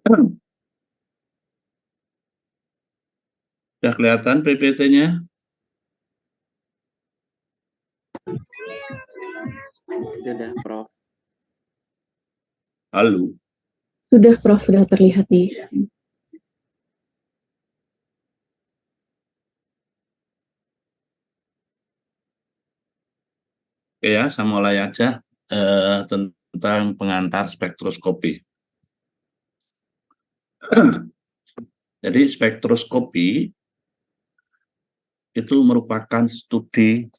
Sudah kelihatan PPT-nya? Sudah, Prof. Halo. Sudah, Prof. Sudah terlihat nih. Oke ya, saya mulai aja tentang pengantar spektroskopi. Jadi spektroskopi itu merupakan studi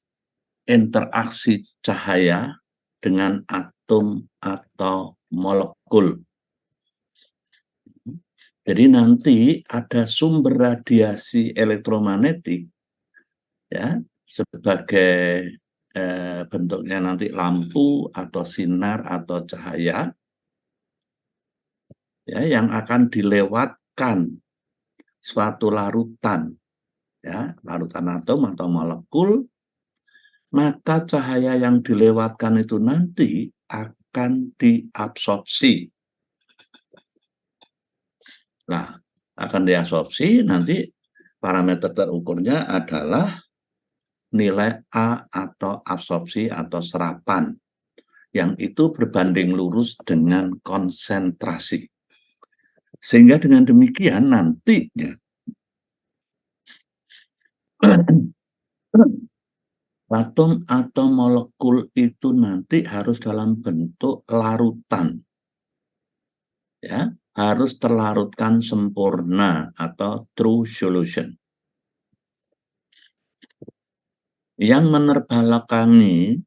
interaksi cahaya dengan atom atau molekul. Jadi nanti ada sumber radiasi elektromagnetik ya sebagai bentuknya nanti lampu atau sinar atau cahaya ya yang akan dilewatkan suatu larutan ya, larutan atom atau molekul, maka cahaya yang dilewatkan itu nanti akan diabsorpsi. Nah, akan diabsorpsi nanti parameter terukurnya adalah nilai A atau absorpsi atau serapan yang itu berbanding lurus dengan konsentrasi. Sehingga dengan demikian nantinya atom atau molekul itu nanti harus dalam bentuk larutan. Ya, harus terlarutkan sempurna atau true solution. Yang menerbelakangi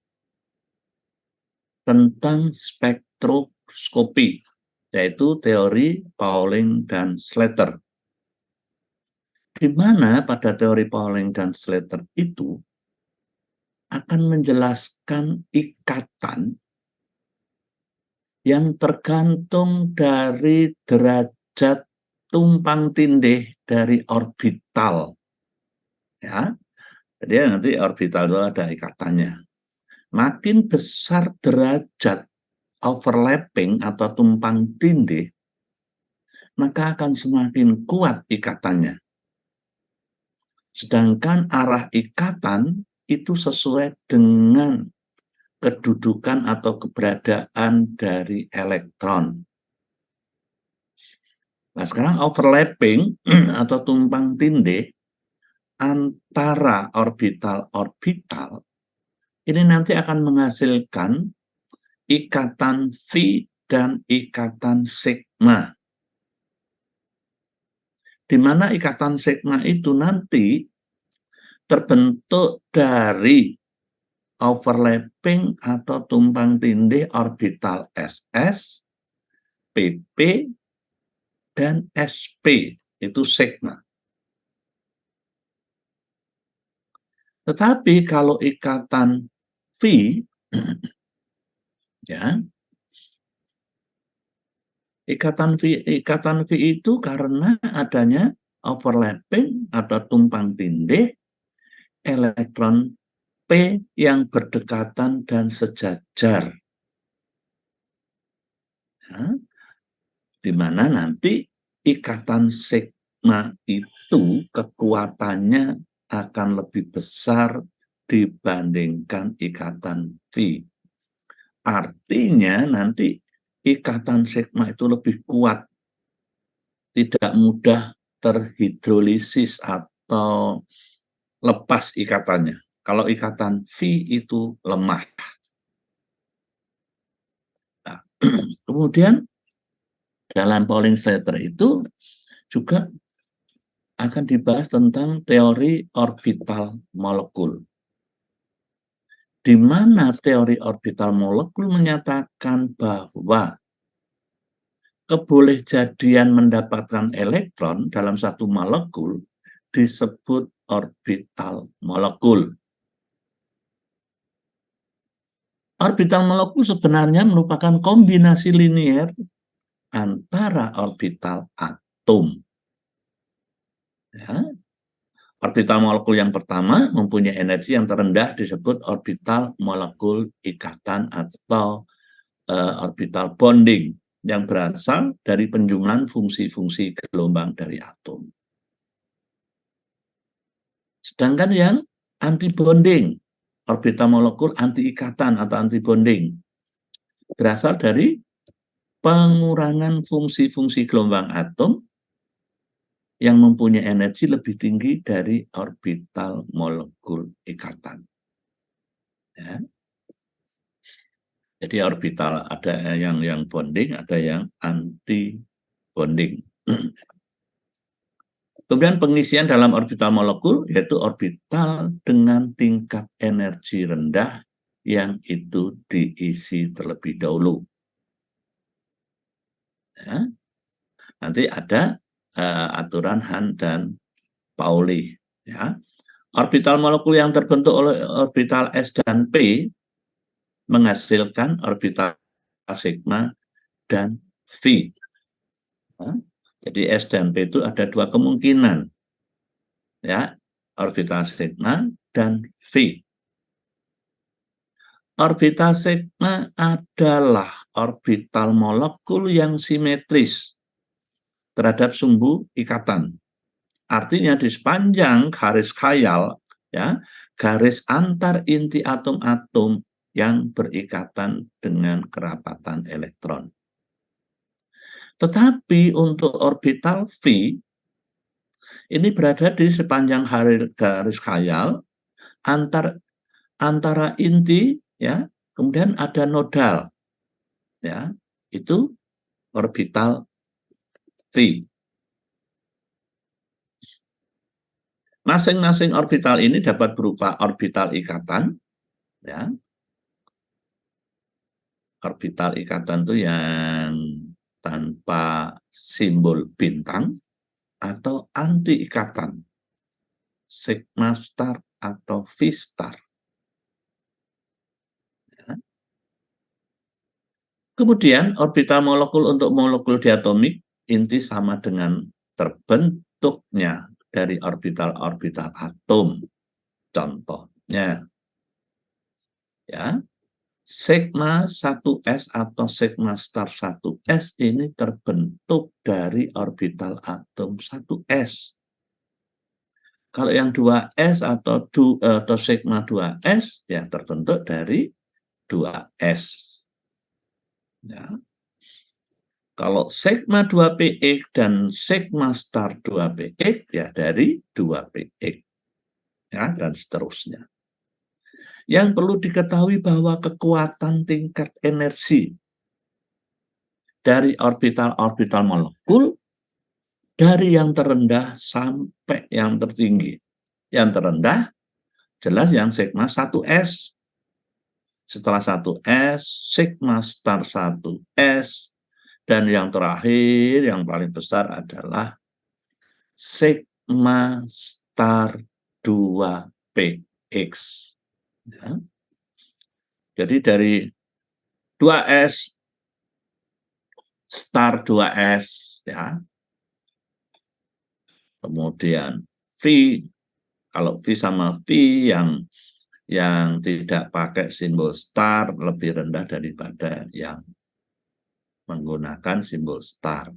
tentang spektroskopi, yaitu teori Pauling dan Slater. Di mana pada teori Pauling dan Slater itu akan menjelaskan ikatan yang tergantung dari derajat tumpang tindih dari orbital. Ya, jadi nanti orbital itu ada ikatannya. Makin besar derajat overlapping atau tumpang tindih, maka akan semakin kuat ikatannya. Sedangkan arah ikatan itu sesuai dengan kedudukan atau keberadaan dari elektron. Nah, sekarang overlapping atau tumpang tindih antara orbital-orbital ini nanti akan menghasilkan ikatan V dan ikatan sigma. Di mana ikatan sigma itu nanti terbentuk dari overlapping atau tumpang tindih orbital SS, PP, dan SP, itu sigma. Tetapi kalau ikatan V, ya, ikatan V itu karena adanya overlapping atau tumpang tindih elektron P yang berdekatan dan sejajar. Ya, di mana nanti ikatan sigma itu kekuatannya akan lebih besar dibandingkan ikatan V. Artinya nanti ikatan sigma itu lebih kuat, tidak mudah terhidrolisis atau lepas ikatannya. Kalau ikatan V itu lemah. Nah, kemudian dalam Pauling Slater itu juga akan dibahas tentang teori orbital molekul. Di mana teori orbital molekul menyatakan bahwa kebolehjadian mendapatkan elektron dalam satu molekul disebut orbital molekul. Orbital molekul sebenarnya merupakan kombinasi linier antara orbital atom. Ya. Orbital molekul yang pertama mempunyai energi yang terendah disebut orbital molekul ikatan atau orbital bonding. yang berasal dari penjumlahan fungsi-fungsi gelombang dari atom. Sedangkan yang anti-bonding, orbital molekul anti-ikatan atau anti-bonding, berasal dari pengurangan fungsi-fungsi gelombang atom yang mempunyai energi lebih tinggi dari orbital molekul ikatan. Ya. Jadi orbital ada yang bonding, ada yang anti bonding. Kemudian pengisian dalam orbital molekul yaitu orbital dengan tingkat energi rendah yang itu diisi terlebih dahulu. Ya. Nanti ada aturan Hahn dan Pauli. Ya. Orbital molekul yang terbentuk oleh orbital S dan P menghasilkan orbital sigma dan V. Ya. Jadi S dan P itu ada dua kemungkinan, ya, orbital sigma dan V. Orbital sigma adalah orbital molekul yang simetris terhadap sumbu ikatan. Artinya di sepanjang garis khayal, ya, garis antar inti atom-atom yang berikatan dengan kerapatan elektron. Tetapi untuk orbital V, ini berada di sepanjang garis khayal antara inti, ya, kemudian ada nodal, ya, itu orbital V. Masing-masing orbital ini dapat berupa orbital ikatan, ya. Orbital ikatan itu yang tanpa simbol bintang atau anti ikatan, sigma star atau V star. Ya. Kemudian orbital molekul untuk molekul diatomik inti sama dengan terbentuknya dari orbital-orbital atom. Contohnya, ya, sigma 1s atau sigma star 1s ini terbentuk dari orbital atom 1s. Kalau yang 2s atau sigma 2s ya terbentuk dari 2s. Ya. Kalau sigma 2px dan sigma star 2px ya dari 2px. Ya, dan seterusnya. Yang perlu diketahui bahwa kekuatan tingkat energi dari orbital-orbital molekul dari yang terendah sampai yang tertinggi. Yang terendah jelas yang sigma 1s. Setelah 1s, sigma star 1s. Dan yang terakhir, yang paling besar adalah sigma star 2px. Ya. Jadi dari 2s, star 2s, ya. Kemudian V, kalau V sama V yang tidak pakai simbol star lebih rendah daripada yang menggunakan simbol star.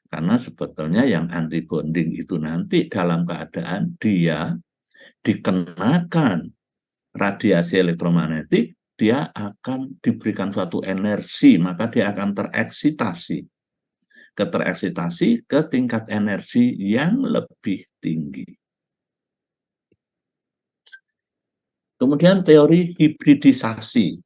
Karena sebetulnya yang anti bonding itu nanti dalam keadaan dia dikenakan radiasi elektromagnetik, dia akan diberikan suatu energi, maka dia akan tereksitasi ke tingkat energi yang lebih tinggi. Kemudian teori hibridisasi.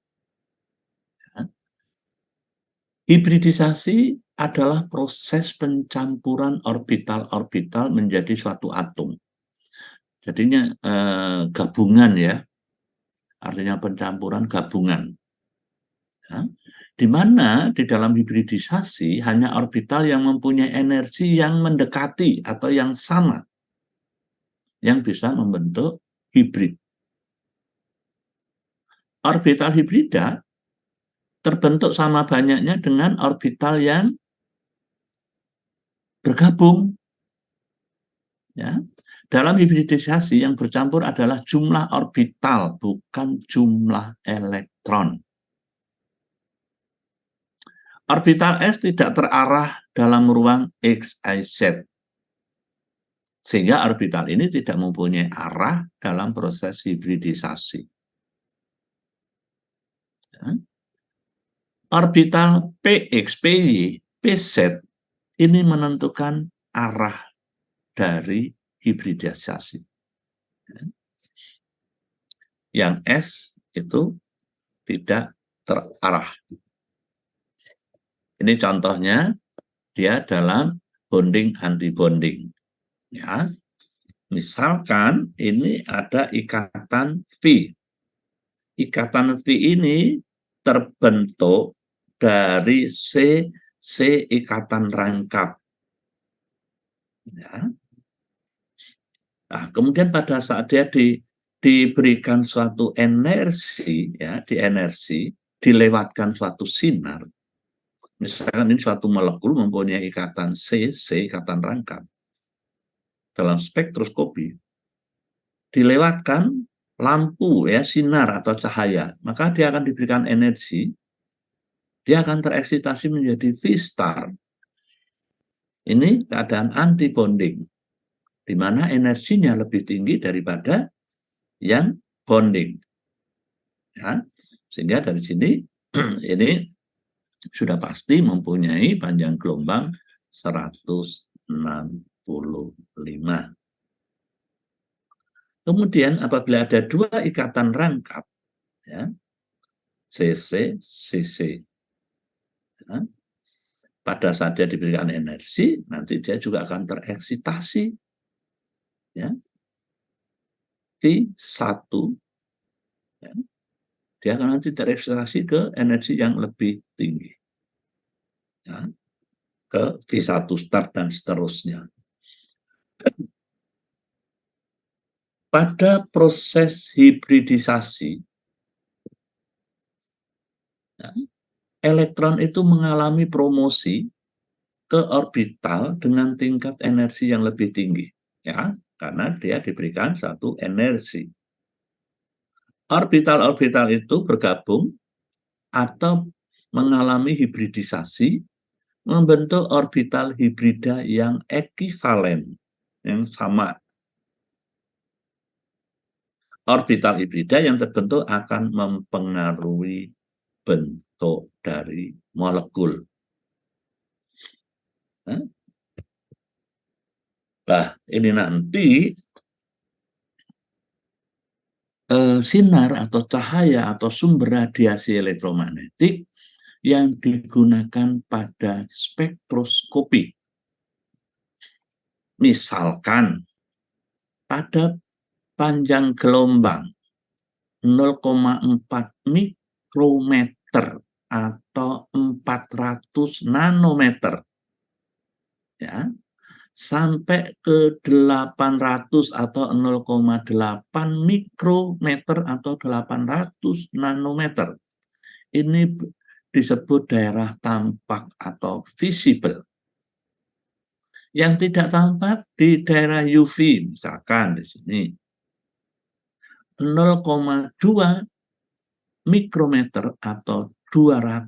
Hibridisasi adalah proses pencampuran orbital-orbital menjadi suatu atom. Jadinya gabungan, ya, artinya pencampuran gabungan. Ya. Di mana di dalam hibridisasi hanya orbital yang mempunyai energi yang mendekati atau yang sama yang bisa membentuk hibrid. Orbital hibrida terbentuk sama banyaknya dengan orbital yang bergabung. Ya. Dalam hibridisasi yang bercampur adalah jumlah orbital, bukan jumlah elektron. Orbital S tidak terarah dalam ruang X, Y, Z. Sehingga orbital ini tidak mempunyai arah dalam proses hibridisasi. Ya. Orbital PX, PY, PZ ini menentukan arah dari hibridisasi. Yang S itu tidak terarah. Ini contohnya dia dalam bonding antibonding. Ya. Misalkan ini ada ikatan V. Ikatan V ini terbentuk dari C ikatan rangkap. Ya. Nah, kemudian pada saat dia diberikan suatu energi, ya, dilewatkan suatu sinar. Misalkan ini suatu molekul mempunyai ikatan C ikatan rangkap. Dalam spektroskopi dilewatkan lampu, ya, sinar atau cahaya, maka dia akan diberikan energi, dia akan tereksitasi menjadi V-star. Ini keadaan anti-bonding, di mana energinya lebih tinggi daripada yang bonding. Ya, sehingga dari sini ini sudah pasti mempunyai panjang gelombang 165. Kemudian apabila ada dua ikatan rangkap, ya, CC, ya, pada saat dia diberikan energi, nanti dia juga akan tereksitasi, ya, T1, ya, dia akan nanti tereksitasi ke energi yang lebih tinggi, ya, ke V1 start dan seterusnya. Pada proses hibridisasi, ya, elektron itu mengalami promosi ke orbital dengan tingkat energi yang lebih tinggi, ya, karena dia diberikan satu energi. Orbital-orbital itu bergabung atau mengalami hibridisasi, membentuk orbital hibrida yang ekivalen, yang sama. Orbital hibrida yang terbentuk akan mempengaruhi bentuk dari molekul. Nah, ini nanti sinar atau cahaya atau sumber radiasi elektromagnetik yang digunakan pada spektroskopi. Misalkan pada panjang gelombang 0,4 mikrometer atau 400 nanometer, ya, sampai ke 800 atau 0,8 mikrometer atau 800 nanometer. Ini disebut daerah tampak atau visible. Yang tidak tampak di daerah UV, misalkan di sini 0,2 mikrometer atau 200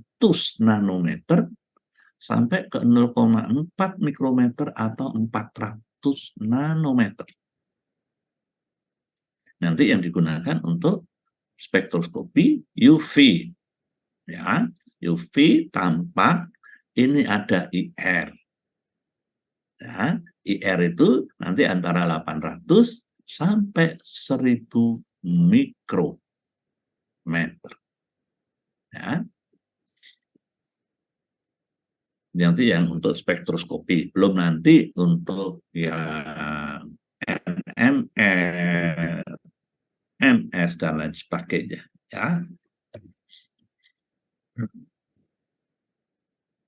nanometer sampai ke 0,4 mikrometer atau 400 nanometer. Nanti yang digunakan untuk spektroskopi UV. Ya, UV tampak ini ada IR. Ya, IR itu nanti antara 800 sampai 1000 mikrometer. Ya. Nanti yang untuk spektroskopi, belum nanti untuk yang NMR, MS dan lain sebagainya. Ya.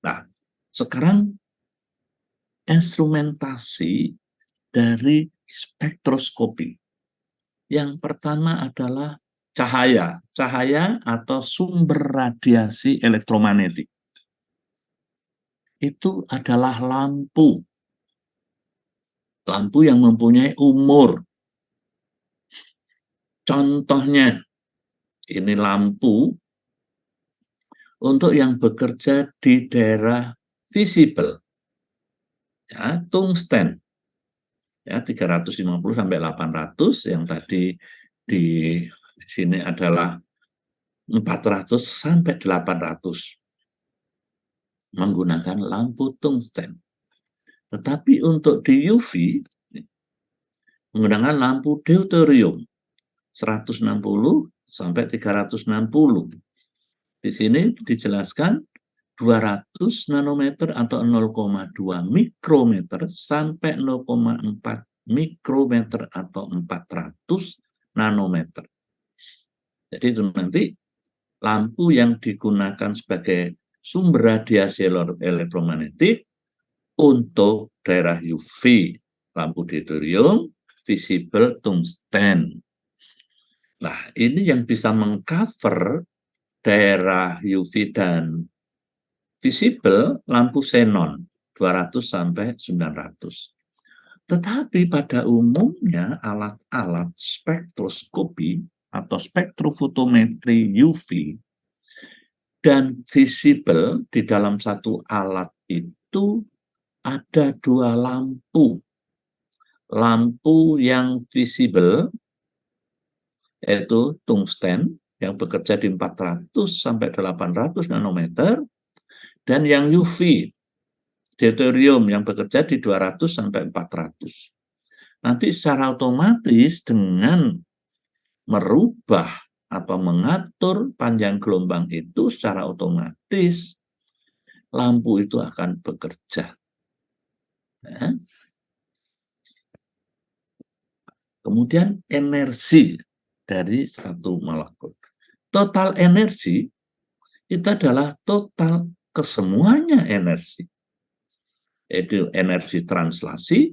Nah, sekarang instrumentasi dari spektroskopi. Yang pertama adalah cahaya. Cahaya atau sumber radiasi elektromagnetik. Itu adalah lampu. Lampu yang mempunyai umur. Contohnya, ini lampu untuk yang bekerja di daerah visible, ya, tungsten, ya 350 sampai 800, yang tadi di sini adalah 400 sampai 800 menggunakan lampu tungsten. Tetapi untuk di UV menggunakan lampu deuterium 160 sampai 360. Di sini dijelaskan 200 nanometer atau 0,2 mikrometer sampai 0,4 mikrometer atau 400 nanometer. Jadi itu nanti lampu yang digunakan sebagai sumber radiasi elektromagnetik untuk daerah UV, lampu deuterium, visible tungsten. Nah, ini yang bisa mengcover daerah UV dan visible lampu xenon 200 sampai 900. Tetapi pada umumnya alat-alat spektroskopi atau spektrofotometri UV dan visible di dalam satu alat itu ada dua lampu. Lampu yang visible yaitu tungsten yang bekerja di 400 sampai 800 nanometer, dan yang UV deuterium yang bekerja di 200 sampai 400. Nanti secara otomatis dengan merubah atau mengatur panjang gelombang itu, secara otomatis lampu itu akan bekerja. Ya. Kemudian energi dari satu molekul. Total energi itu adalah total kesemuanya energi. Yaitu energi translasi,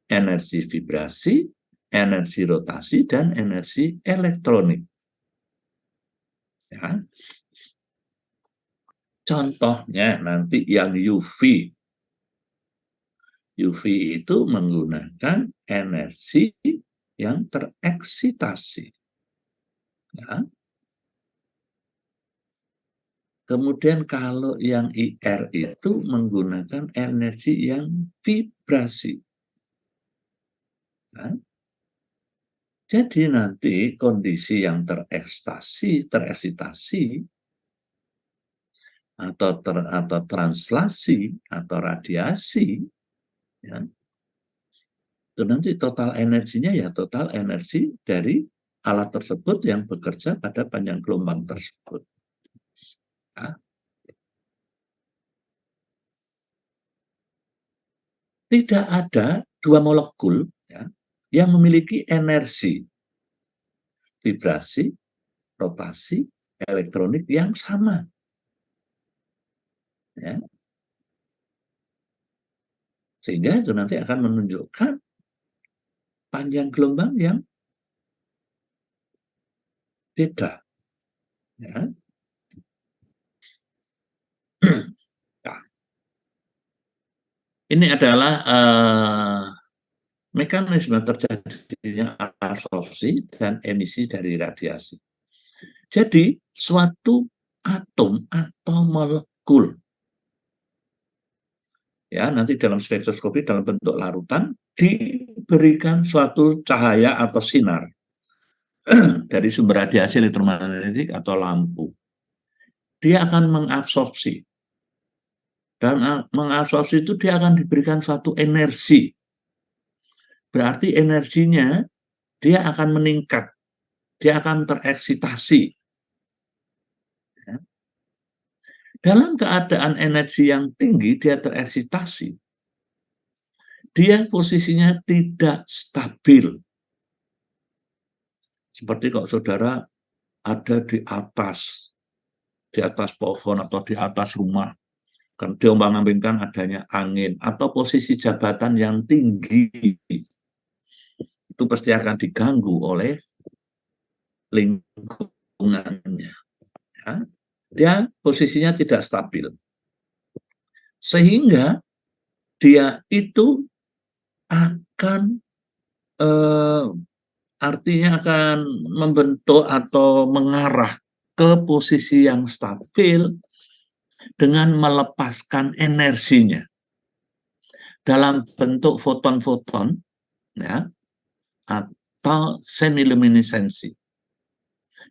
energi vibrasi, energi rotasi, dan energi elektronik. Ya. Contohnya nanti yang UV. UV itu menggunakan energi yang tereksitasi. Ya. Kemudian kalau yang IR itu menggunakan energi yang vibrasi. Ya. Jadi nanti kondisi yang tereksitasi atau translasi atau radiasi, ya, itu nanti total energinya ya total energi dari alat tersebut yang bekerja pada panjang gelombang tersebut. Ya. Tidak ada dua molekul, ya, yang memiliki energi vibrasi, rotasi, elektronik yang sama. Ya. Sehingga itu nanti akan menunjukkan panjang gelombang yang beda. Ya. Nah, ini adalah mekanisme terjadinya absorpsi dan emisi dari radiasi. Jadi suatu atom atau molekul, ya, nanti dalam spektroskopi dalam bentuk larutan diberikan suatu cahaya atau sinar dari sumber radiasi elektromagnetik atau lampu. Dia akan mengabsorpsi, dan mengabsorpsi itu dia akan diberikan suatu energi. Berarti energinya dia akan meningkat, dia akan tereksitasi. Ya. Dalam keadaan energi yang tinggi, dia tereksitasi. Dia posisinya tidak stabil. Seperti kalau saudara ada di atas pohon atau di atas rumah, kan diombang-ambingkan adanya angin atau posisi jabatan yang tinggi, itu pasti akan diganggu oleh lingkungannya. Ya. Dia posisinya tidak stabil. Sehingga dia itu akan artinya akan membentuk atau mengarah ke posisi yang stabil dengan melepaskan energinya dalam bentuk foton-foton, ya, atau semiluminesensi.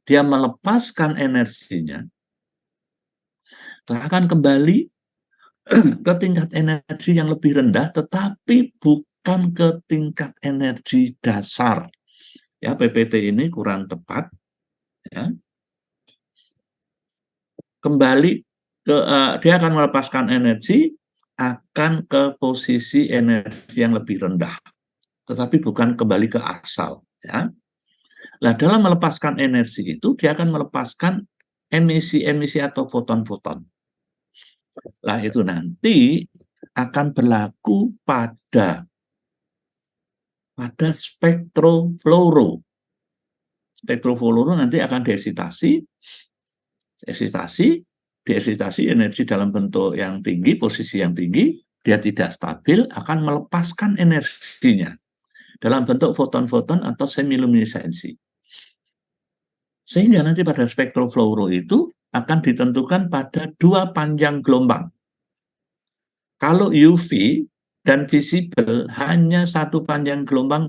Dia melepaskan energinya, akan kembali ke tingkat energi yang lebih rendah, tetapi bukan ke tingkat energi dasar. Ya, PPT ini kurang tepat. Ya. Kembali ke dia akan melepaskan energi akan ke posisi energi yang lebih rendah, tetapi bukan kembali ke asal. Ya. Nah, dalam melepaskan energi itu dia akan melepaskan emisi-emisi atau foton-foton. Nah, itu nanti akan berlaku pada spektrofluoro. Spektrofluoro nanti akan diesitasi energi dalam bentuk yang tinggi, posisi yang tinggi, dia tidak stabil, akan melepaskan energinya dalam bentuk foton-foton atau semiluminesensi. Sehingga nanti pada spektrofluoro itu akan ditentukan pada 2 panjang gelombang. Kalau UV dan visible hanya 1 panjang gelombang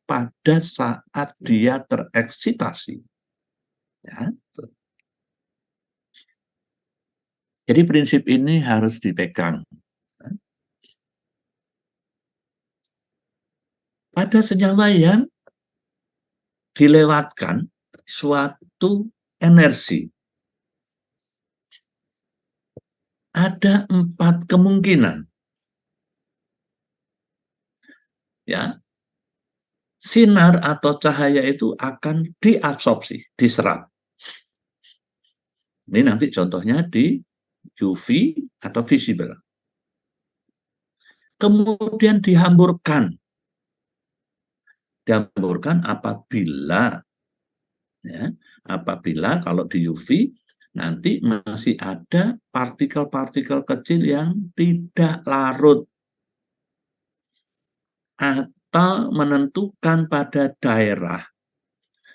pada saat dia tereksitasi. Ya. Jadi prinsip ini harus dipegang. Pada senyawa yang dilewatkan suatu energi, ada 4 kemungkinan. Ya, sinar atau cahaya itu akan diabsorpsi, diserap. Ini nanti contohnya di UV atau visible. Kemudian dihamburkan apabila kalau di UV nanti masih ada partikel-partikel kecil yang tidak larut atau menentukan pada daerah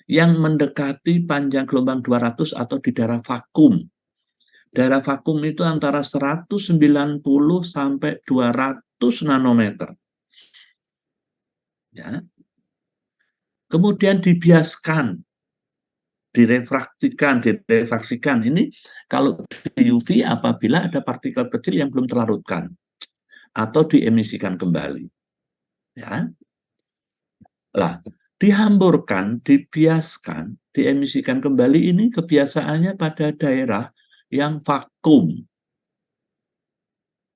yang mendekati panjang gelombang 200 atau di daerah vakum. Daerah vakum itu antara 190 sampai 200 nanometer. Ya. Kemudian dibiaskan, direfraksikan. Ini kalau di UV apabila ada partikel kecil yang belum terlarutkan atau diemisikan kembali. Ya. Lah, dihamburkan, dibiaskan, diemisikan kembali ini kebiasaannya pada daerah yang vakum.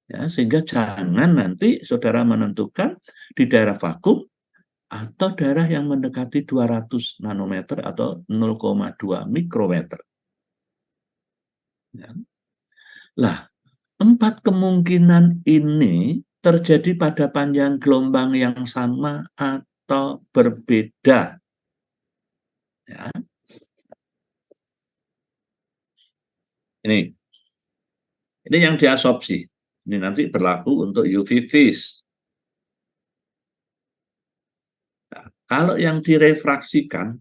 Ya, sehingga jangan nanti saudara menentukan di daerah vakum atau daerah yang mendekati 200 nanometer atau 0,2 mikrometer. Ya. Lah, 4 kemungkinan ini terjadi pada panjang gelombang yang sama atau berbeda. Ya. Ini yang diabsorpsi. Ini nanti berlaku untuk UV vis. Nah, kalau yang direfraksikan,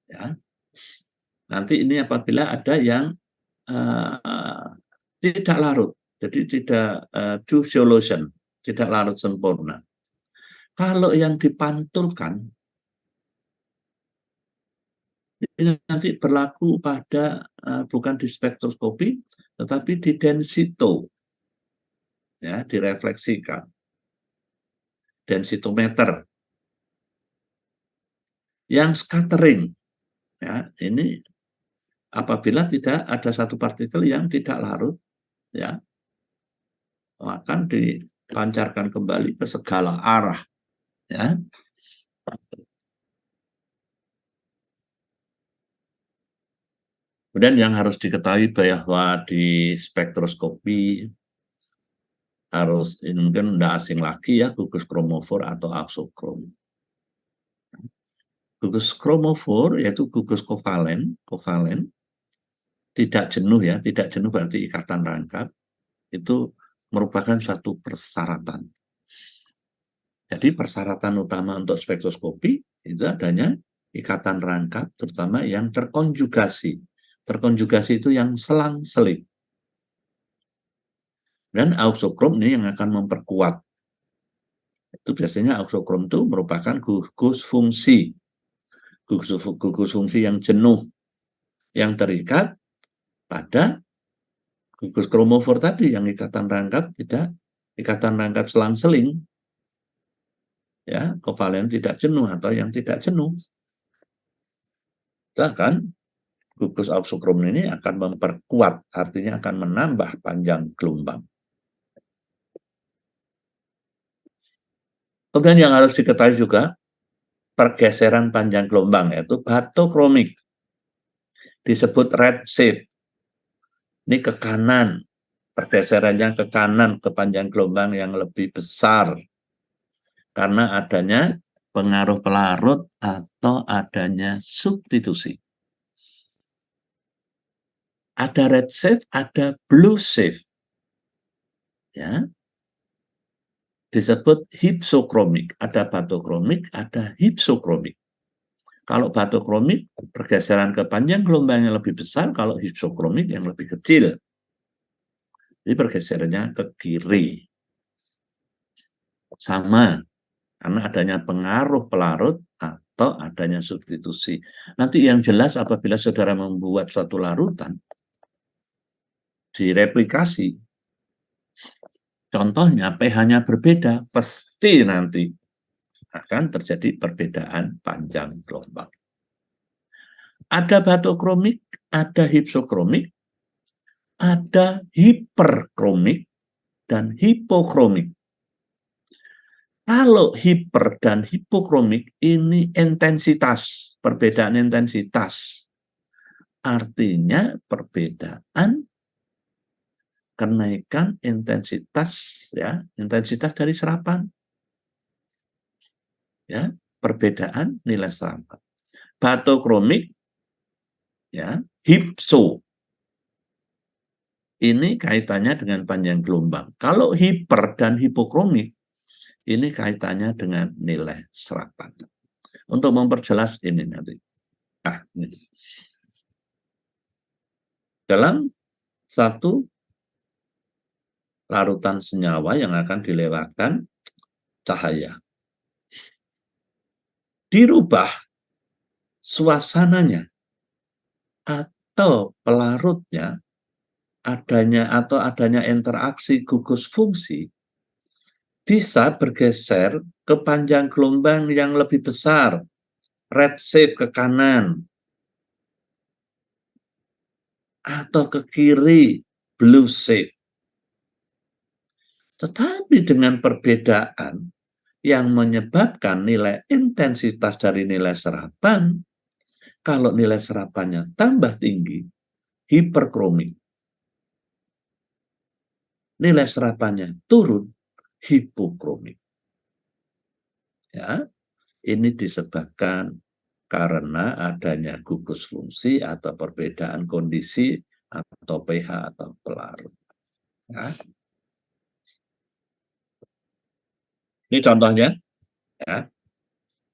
ya, nanti ini apabila ada yang tidak larut, jadi tidak diffusion, tidak larut sempurna. Kalau yang dipantulkan, ini nanti berlaku pada bukan di spektroskopi, tetapi di densito, ya, direfleksikan, densitometer. Yang scattering, ya, ini apabila tidak ada satu partikel yang tidak larut, ya, akan dipancarkan kembali ke segala arah, ya. Kemudian yang harus diketahui bahwa di spektroskopi harus, ini mungkin tidak asing lagi ya, gugus kromofor atau aksokrom. Gugus kromofor yaitu gugus kovalen, tidak jenuh ya, tidak jenuh berarti ikatan rangkap, itu merupakan suatu persyaratan. Jadi persyaratan utama untuk spektroskopi itu adanya ikatan rangkap, terutama yang terkonjugasi. Terkonjugasi itu yang selang-selip. Dan auxokrom ini yang akan memperkuat. Itu biasanya auxokrom itu merupakan gugus fungsi. Gugus fungsi yang jenuh, yang terikat pada gugus kromofor tadi, yang ikatan rangkap selang-seling, ya, kovalen tidak jenuh atau yang tidak jenuh. Bahkan gugus auxokrom ini akan memperkuat, artinya akan menambah panjang gelombang. Kemudian yang harus diketahui juga, pergeseran panjang gelombang, yaitu batokromik. Disebut redshift. Ini ke kanan, pergeserannya ke kanan, ke panjang gelombang yang lebih besar. Karena adanya pengaruh pelarut atau adanya substitusi. Ada redshift, ada blueshift. Ya. Disebut hypsokromik. Ada batokromik, ada hypsokromik. Kalau batokromik, pergeseran ke panjang gelombang yang lebih besar, kalau hypsokromik yang lebih kecil. Jadi pergeserannya ke kiri. Sama, karena adanya pengaruh pelarut atau adanya substitusi. Nanti yang jelas apabila saudara membuat suatu larutan, direplikasi, contohnya pH-nya berbeda, pasti nanti akan terjadi perbedaan panjang gelombang. Ada batokromik, ada hypsokromik, ada hiperkromik, dan hipokromik. Kalau hiper dan hipokromik ini intensitas, perbedaan intensitas. Artinya perbedaan kenaikan intensitas, ya, intensitas dari serapan. Ya, perbedaan nilai serapan. Batokromik, ya, hypso. Ini kaitannya dengan panjang gelombang. Kalau hiper dan hipokromik, ini kaitannya dengan nilai serapan. Untuk memperjelas ini nanti. Ini. Dalam satu larutan senyawa yang akan dilewatkan cahaya. Dirubah suasananya atau pelarutnya, adanya interaksi gugus fungsi, bisa bergeser ke panjang gelombang yang lebih besar, redshift ke kanan, atau ke kiri, blueshift. Tetapi dengan perbedaan yang menyebabkan nilai intensitas dari nilai serapan, kalau nilai serapannya tambah tinggi, hiperkromik. Nilai serapannya turun, hipokromik. Ya, ini disebabkan karena adanya gugus fungsi atau perbedaan kondisi atau pH atau pelarut. Ya. Ini contohnya, ya.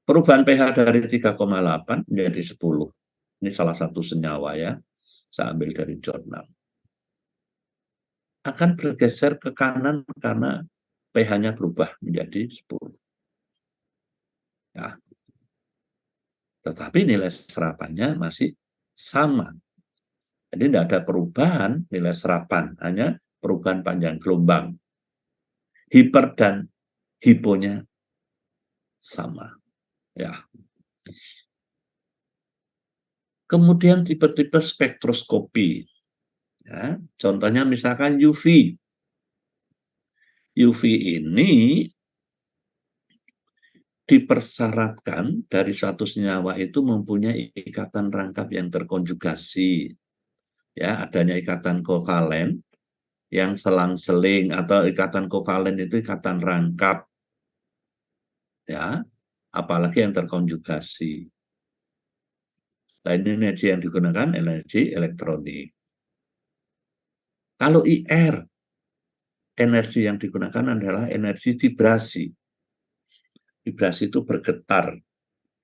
Perubahan pH dari 3,8 menjadi 10. Ini salah satu senyawa, ya. Saya ambil dari jurnal. Akan bergeser ke kanan karena pH-nya berubah menjadi 10. Ya. Tetapi nilai serapannya masih sama. Jadi tidak ada perubahan nilai serapan, hanya perubahan panjang gelombang. Hiper dan hiponya sama. Ya. Kemudian tipe-tipe spektroskopi. Ya, contohnya misalkan UV. UV ini dipersyaratkan dari suatu senyawa itu mempunyai ikatan rangkap yang terkonjugasi. Ya, adanya ikatan kovalen yang selang-seling, atau ikatan kovalen itu ikatan rangkap. Ya, apalagi yang terkonjugasi. Nah, ini energi yang digunakan energi elektronik. Kalau IR, energi yang digunakan adalah energi vibrasi. Vibrasi itu bergetar,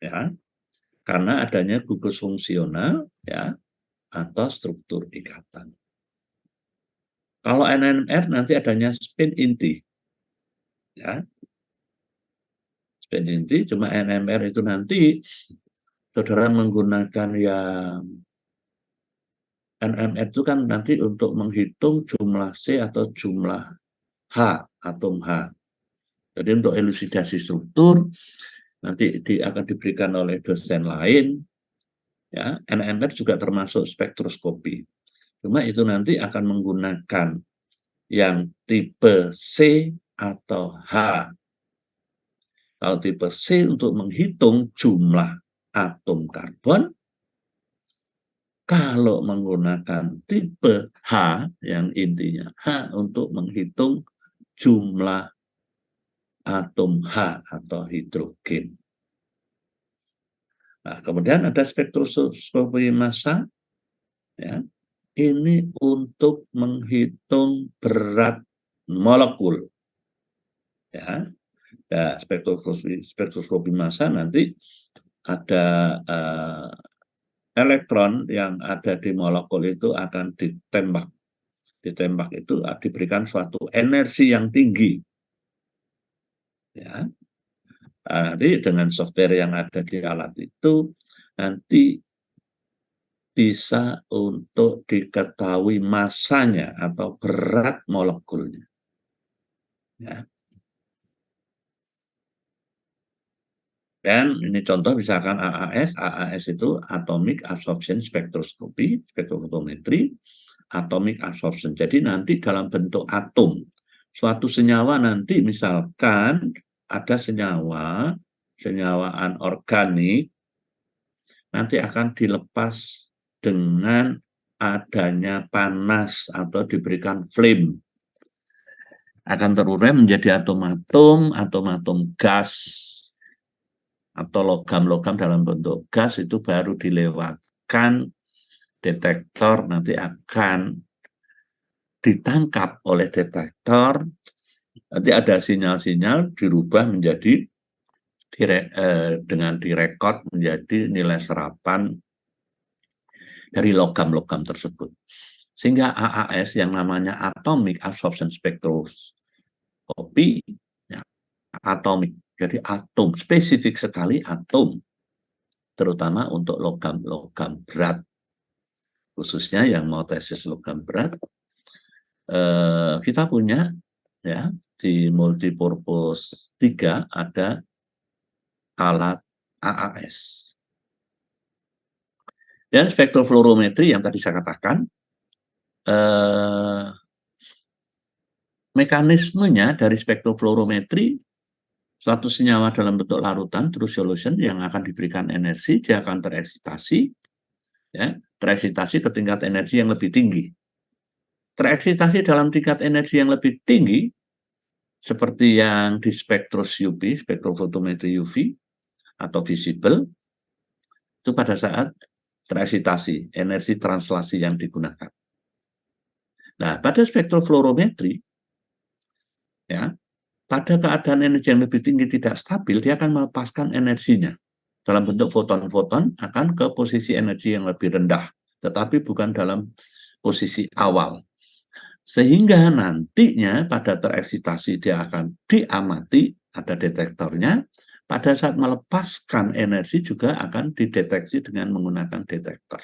ya, karena adanya gugus fungsional, ya, atau struktur ikatan. Kalau NMR nanti adanya spin inti. Ya. Spin inti, cuma NMR itu nanti saudara menggunakan yang NMR itu kan nanti untuk menghitung jumlah C atau jumlah H, atom H. Jadi untuk elusidasi struktur nanti akan diberikan oleh dosen lain. Ya, NMR juga termasuk spektroskopi. Cuma itu nanti akan menggunakan yang tipe C atau H. Kalau tipe C untuk menghitung jumlah atom karbon, kalau menggunakan tipe H yang intinya H untuk menghitung jumlah atom H atau hidrogen. Nah, kemudian ada spektroskopi massa, ya, ini untuk menghitung berat molekul. Ya, ya spektroskopi massa nanti ada elektron yang ada di molekul itu akan ditembak itu diberikan suatu energi yang tinggi. Ya, nanti dengan software yang ada di alat itu nanti bisa untuk diketahui masanya atau berat molekulnya. Ya. Dan ini contoh misalkan AAS itu Atomic Absorption Spectroscopy, spektrofotometri, Atomic Absorption. Jadi nanti dalam bentuk atom, suatu senyawa nanti misalkan ada senyawa, senyawaan organik, nanti akan dilepas dengan adanya panas atau diberikan flame. Akan terurai menjadi atom-atom gas, atau logam-logam dalam bentuk gas itu baru dilewatkan detektor, nanti akan ditangkap oleh detektor, nanti ada sinyal-sinyal dirubah menjadi dengan direkod menjadi nilai serapan dari logam-logam tersebut. Sehingga AAS yang namanya Atomic Absorption Spectroscopy, ya, atomik, jadi atom, spesifik sekali atom, terutama untuk logam-logam berat, khususnya yang mau tesis logam berat. Kita punya, ya, di multipurpose 3 ada alat AAS. Dan spektrofluorometri yang tadi saya katakan, mekanismenya dari spektrofluorometri, suatu senyawa dalam bentuk larutan, true solution, yang akan diberikan energi, dia akan tereksitasi, ya, tereksitasi ke tingkat energi yang lebih tinggi. Tereksitasi dalam tingkat energi yang lebih tinggi, seperti yang di spektros UV, spektrofotometri UV, atau visible, itu pada saat tereksitasi, energi translasi yang digunakan. Nah, pada spektrofluorometri, ya, pada keadaan energi yang lebih tinggi tidak stabil, dia akan melepaskan energinya dalam bentuk foton-foton akan ke posisi energi yang lebih rendah, tetapi bukan dalam posisi awal. Sehingga nantinya pada tereksitasi dia akan diamati, ada detektornya, pada saat melepaskan energi juga akan dideteksi dengan menggunakan detektor.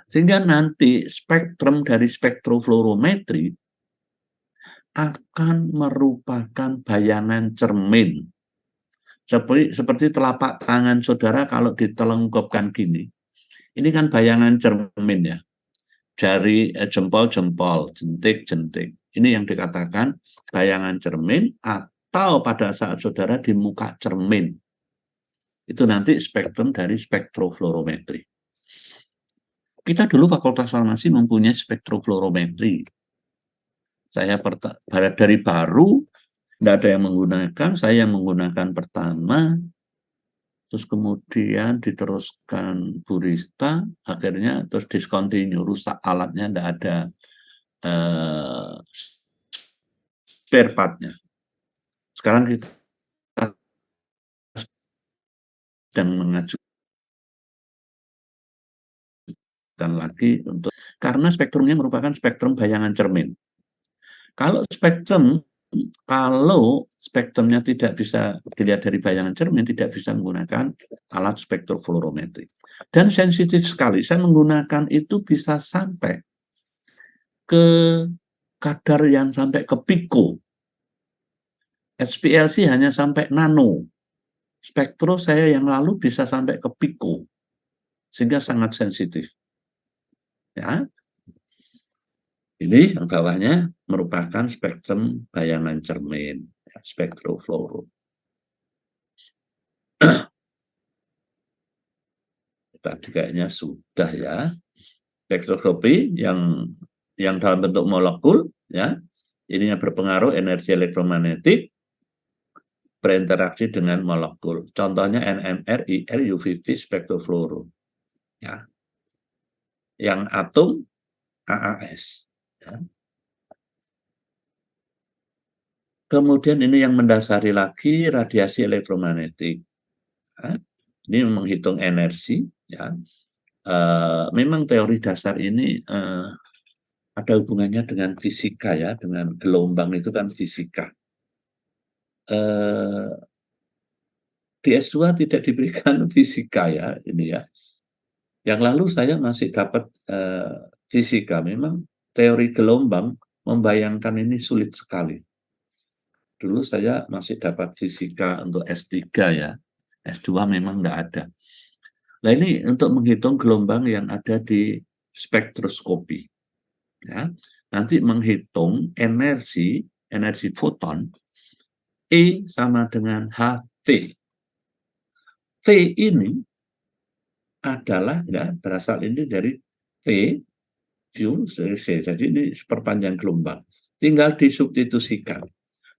Sehingga nanti spektrum dari spektrofluorometri akan merupakan bayangan cermin. Seperti telapak tangan saudara kalau ditelengkupkan gini. Ini kan bayangan cermin, ya. Jari, jempol-jempol, jentik-jentik. Ini yang dikatakan bayangan cermin, atau pada saat saudara di muka cermin. Itu nanti spektrum dari spektrofluorometri. Kita dulu Fakultas Farmasi mempunyai spektrofluorometri. Saya dari baru, tidak ada yang menggunakan, saya yang menggunakan pertama, terus kemudian diteruskan Bu Rista, akhirnya terus discontinue, rusak alatnya, tidak ada spare part-nya. Sekarang kita sedang mengajukan lagi untuk karena spektrumnya merupakan spektrum bayangan cermin. Kalau spektrumnya tidak bisa dilihat dari bayangan cermin, tidak bisa menggunakan alat spektrofluorometri. Dan sensitif sekali, saya menggunakan itu bisa sampai ke kadar yang sampai ke piko. HPLC hanya sampai nano. Spektro saya yang lalu bisa sampai ke piko. Sehingga sangat sensitif. Ya. Ini yang bawahnya merupakan spektrum bayangan cermin, spektrofluoro. Tadi kayaknya sudah ya. Spektroskopi yang dalam bentuk molekul, ya, ini yang berpengaruh energi elektromagnetik berinteraksi dengan molekul. Contohnya NMR, IR, UVB, spektrofluoro. Ya. Yang atom AAS. Ya. Kemudian ini yang mendasari lagi radiasi elektromagnetik. Ya. Ini menghitung energi. Ya. Memang teori dasar ini ada hubungannya dengan fisika ya, dengan gelombang itu kan fisika. Di S2 tidak diberikan fisika ya, ini ya. Yang lalu saya masih dapat fisika. Memang teori gelombang membayangkan ini sulit sekali. Dulu saya masih dapat fisika untuk S3 ya. S2 memang nggak ada. Nah ini untuk menghitung gelombang yang ada di spektroskopi. Ya. Nanti menghitung energi foton E sama dengan HT. T ini adalah ya berasal ini dari T Q C. Jadi ini perpanjang gelombang. Tinggal disubstitusikan.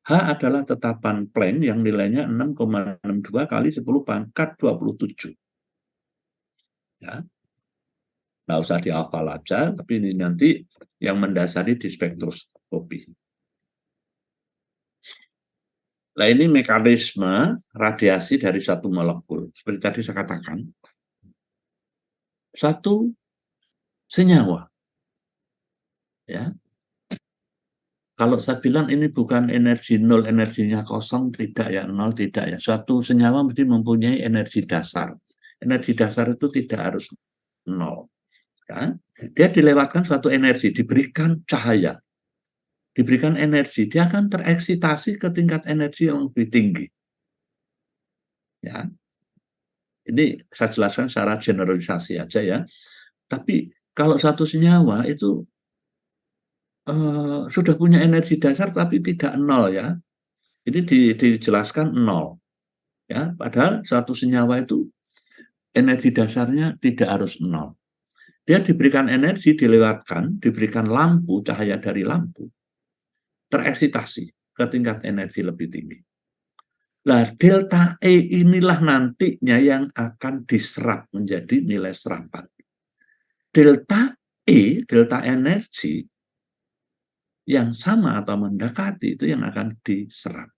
H adalah tetapan Planck yang nilainya 6,62 kali 10 pangkat 27. Ya. Nggak usah dihafal aja, tapi ini nanti yang mendasari di spektroskopi. Nah ini mekanisme radiasi dari satu molekul. Seperti tadi saya katakan, satu senyawa. Ya. Kalau saya bilang ini bukan energi nol, energinya kosong, tidak ya, nol, tidak ya. Suatu senyawa mesti mempunyai energi dasar. Energi dasar itu tidak harus nol. Ya. Dia dilewatkan suatu energi, diberikan cahaya, diberikan energi, dia akan tereksitasi ke tingkat energi yang lebih tinggi. Ya. Ini saya jelaskan secara generalisasi aja ya. Tapi kalau satu senyawa itu sudah punya energi dasar tapi tidak nol ya. Ini dijelaskan nol. Ya, padahal satu senyawa itu energi dasarnya tidak harus nol. Dia diberikan energi, dilewatkan, diberikan lampu, cahaya dari lampu, tereksitasi ke tingkat energi lebih tinggi. Nah, delta E inilah nantinya yang akan diserap menjadi nilai serapan. Delta E, delta energi yang sama atau mendekati itu yang akan diserap.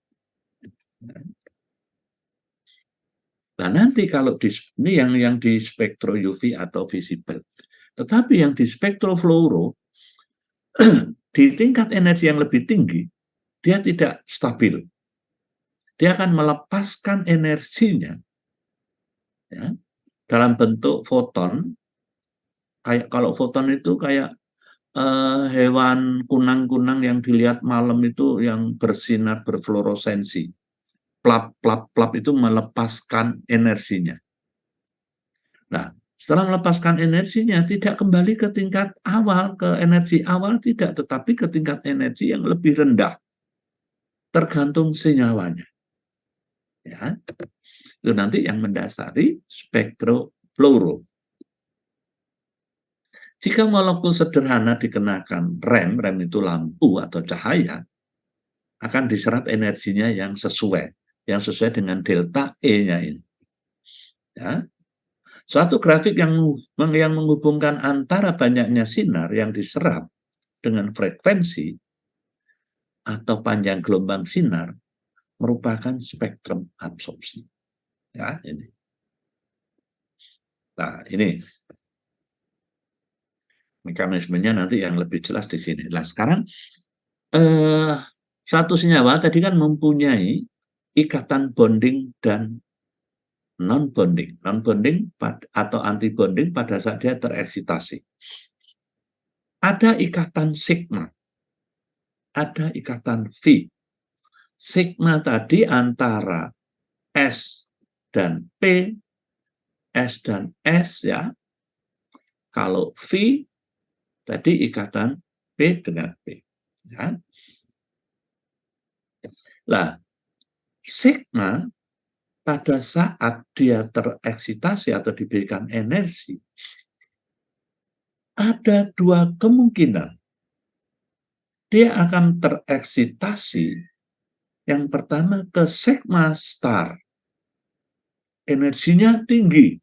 Nah, nanti kalau ini yang di spektro UV atau visible. Tetapi yang di spektrofluoro di tingkat energi yang lebih tinggi, dia tidak stabil. Dia akan melepaskan energinya ya, dalam bentuk foton. Kayak kalau foton itu kayak hewan kunang-kunang yang dilihat malam itu yang bersinar berfluoresensi. Plap itu melepaskan energinya. Nah, setelah melepaskan energinya tidak kembali ke tingkat awal, ke energi awal tidak, tetapi ke tingkat energi yang lebih rendah. Tergantung senyawanya. Ya. Itu nanti yang mendasari spektrofluoro. Jika molekul sederhana dikenakan rem itu lampu atau cahaya, akan diserap energinya yang sesuai dengan delta E-nya ini. Ya. Suatu grafik yang menghubungkan antara banyaknya sinar yang diserap dengan frekuensi atau panjang gelombang sinar merupakan spektrum absorpsi. Ya, ini. Nah, ini. Mekanismenya nanti yang lebih jelas di sini. Nah, sekarang suatu senyawa tadi kan mempunyai ikatan bonding dan non-bonding. Non-bonding atau anti-bonding pada saat dia tereksitasi. Ada ikatan sigma, ada ikatan V. Sigma tadi antara S dan P, S dan S ya. Kalau V tadi ikatan P dengan P. Ya. Lah, sigma pada saat dia tereksitasi atau diberikan energi, ada dua kemungkinan. Dia akan tereksitasi, yang pertama ke sigma star, energinya tinggi,